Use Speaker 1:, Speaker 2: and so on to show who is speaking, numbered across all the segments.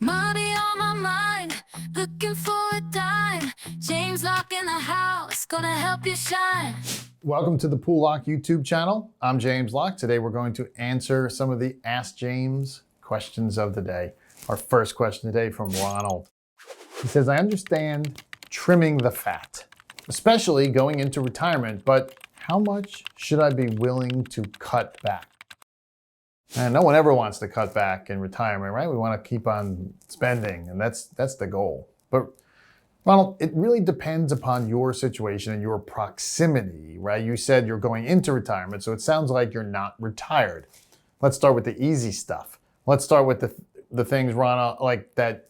Speaker 1: Money on my mind, looking for a dime. James Locke in the house, gonna help you shine.
Speaker 2: Welcome to the Poole Locke YouTube channel. I'm James Locke. Today we're going to answer some of the Ask James questions of the day. Our first question today from Ronald. He says, I understand trimming the fat, especially going into retirement, but how much should I be willing to cut back? And no one ever wants to cut back in retirement, right? We want to keep on spending, and that's the goal. But Ronald, it really depends upon your situation and your proximity, right? You said you're going into retirement, so it sounds like you're not retired. Let's start with the easy stuff. Let's start with the things, Ronald, like that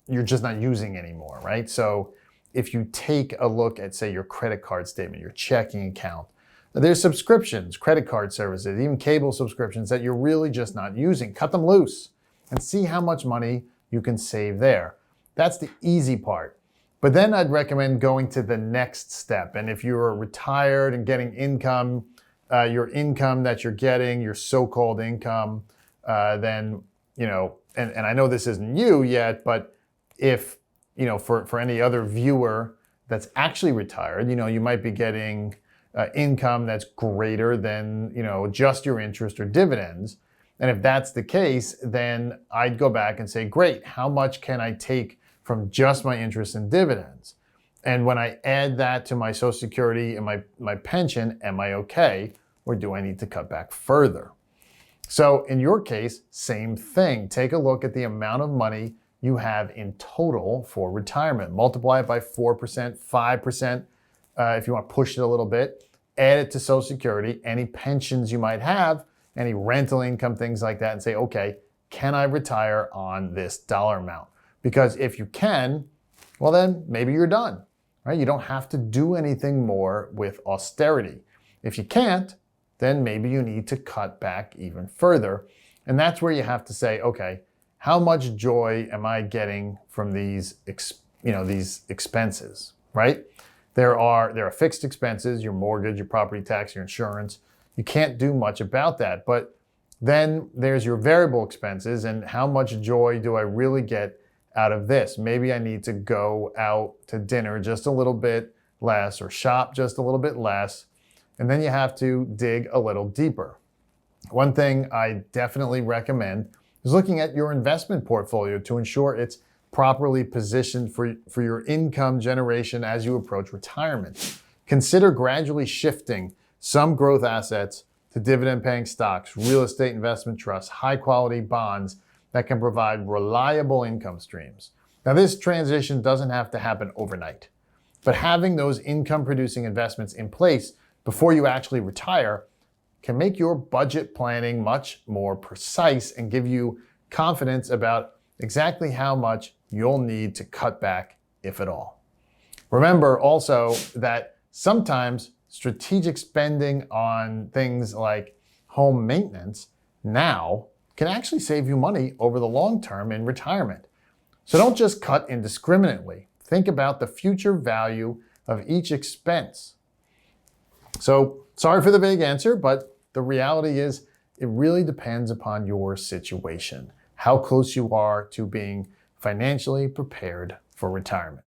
Speaker 2: you're just not using anymore, right? So if you take a look at, say, your credit card statement, your checking account, there's subscriptions, credit card services, even cable subscriptions that you're really just not using. Cut them loose and see how much money you can save there. That's the easy part. But then I'd recommend going to the next step. And if you're retired and getting income, your income that you're getting, your so-called income, then, and I know this isn't you yet, but if, for any other viewer that's actually retired, you might be getting income that's greater than, just your interest or dividends. And if that's the case, then I'd go back and say, great, how much can I take from just my interest and dividends? And when I add that to my Social Security and my pension, am I okay? Or do I need to cut back further? So in your case, same thing. Take a look at the amount of money you have in total for retirement. Multiply it by 4%, 5%, if you want to push it a little bit. Add it to Social Security, any pensions you might have, any rental income, things like that, and say, okay, can I retire on this dollar amount? Because if you can, well then maybe you're done, right? You don't have to do anything more with austerity. If you can't, then maybe you need to cut back even further. And that's where you have to say, okay, how much joy am I getting from these expenses, right? There are fixed expenses, your mortgage, your property tax, your insurance. You can't do much about that. But then there's your variable expenses, and how much joy do I really get out of this? Maybe I need to go out to dinner just a little bit less or shop just a little bit less. And then you have to dig a little deeper. One thing I definitely recommend is looking at your investment portfolio to ensure it's properly positioned for your income generation as you approach retirement. Consider gradually shifting some growth assets to dividend-paying stocks, real estate investment trusts, high-quality bonds that can provide reliable income streams. Now, this transition doesn't have to happen overnight, but having those income-producing investments in place before you actually retire can make your budget planning much more precise and give you confidence about exactly how much you'll need to cut back, if at all. Remember also that sometimes strategic spending on things like home maintenance now can actually save you money over the long term in retirement. So don't just cut indiscriminately. Think about the future value of each expense. So sorry for the vague answer, but the reality is it really depends upon your situation, how close you are to being financially prepared for retirement.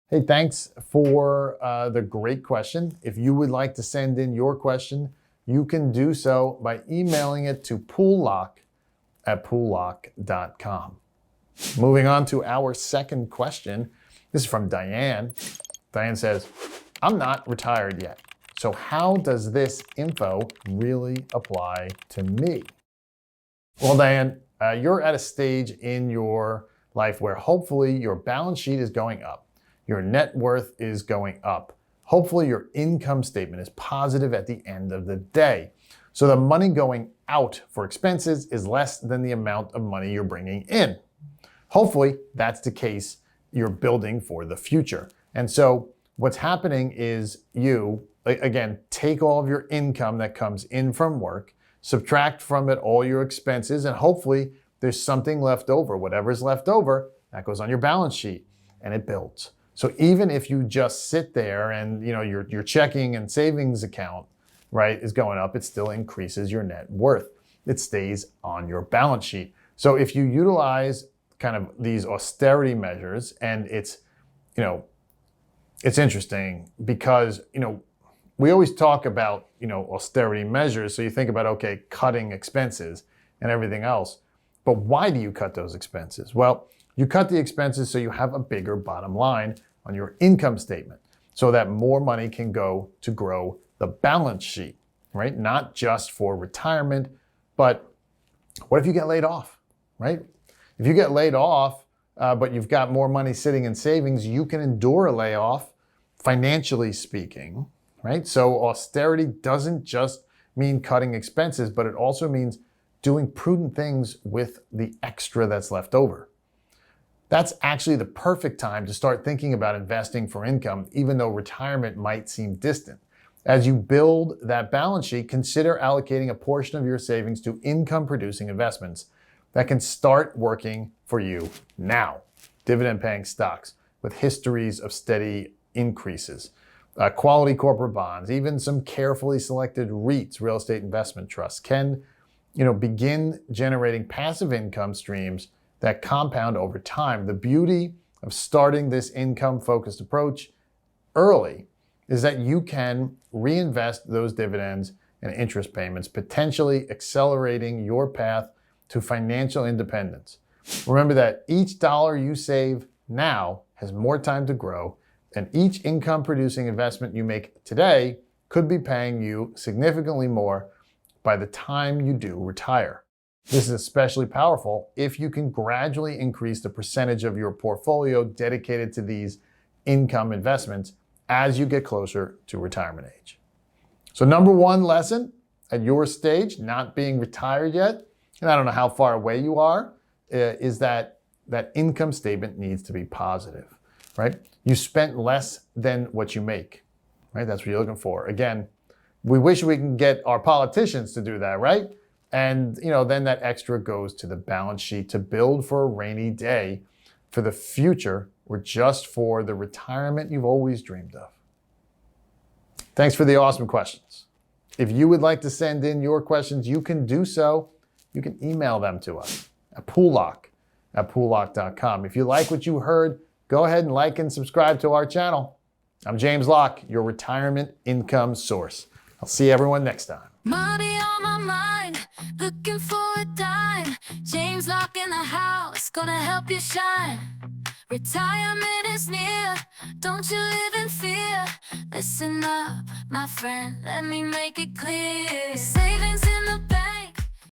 Speaker 2: Hey, thanks for the great question. If you would like to send in your question, you can do so by emailing it to poollocke@poollocke.com. Moving on to our second question. This is from Diane. Diane says, I'm not retired yet. So how does this info really apply to me? Well, Diane, you're at a stage in your life where hopefully your balance sheet is going up. Your net worth is going up. Hopefully your income statement is positive at the end of the day. So the money going out for expenses is less than the amount of money you're bringing in. Hopefully that's the case you're building for the future. And so what's happening is you, again, take all of your income that comes in from work, subtract from it all your expenses, and hopefully there's something left over. Whatever's left over, that goes on your balance sheet and it builds. So even if you just sit there and your checking and savings account, right, is going up, it still increases your net worth. It stays on your balance sheet. So if you utilize kind of these austerity measures, and it's interesting because we always talk about austerity measures. So you think about, okay, cutting expenses and everything else, but why do you cut those expenses? Well, you cut the expenses so you have a bigger bottom line on your income statement, so that more money can go to grow the balance sheet, right? Not just for retirement, but what if you get laid off, right? If you get laid off, but you've got more money sitting in savings, you can endure a layoff, financially speaking, right? So austerity doesn't just mean cutting expenses, but it also means doing prudent things with the extra that's left over. That's actually the perfect time to start thinking about investing for income, even though retirement might seem distant. As you build that balance sheet, consider allocating a portion of your savings to income-producing investments that can start working for you now. Dividend-paying stocks with histories of steady increases, quality corporate bonds, even some carefully selected REITs, real estate investment trusts, can begin generating passive income streams that compound over time. The beauty of starting this income-focused approach early is that you can reinvest those dividends and interest payments, potentially accelerating your path to financial independence. Remember that each dollar you save now has more time to grow, and each income-producing investment you make today could be paying you significantly more by the time you do retire. This is especially powerful if you can gradually increase the percentage of your portfolio dedicated to these income investments as you get closer to retirement age. So number one lesson at your stage, not being retired yet, and I don't know how far away you are, is that income statement needs to be positive, right? You spent less than what you make, right? That's what you're looking for. Again, we wish we can get our politicians to do that, right? And then that extra goes to the balance sheet to build for a rainy day, for the future, or just for the retirement you've always dreamed of. Thanks for the awesome questions. If you would like to send in your questions, you can do so. You can email them to us at poolelock@poolelock.com. If you like what you heard, go ahead and like and subscribe to our channel. I'm James Locke, your retirement income source. I'll see everyone next time.
Speaker 1: Money on my mind, looking for a dime. James Locke in the house, gonna help you shine. Retirement is near, don't you live in fear. Listen up, my friend, let me make it clear. Savings in the bank,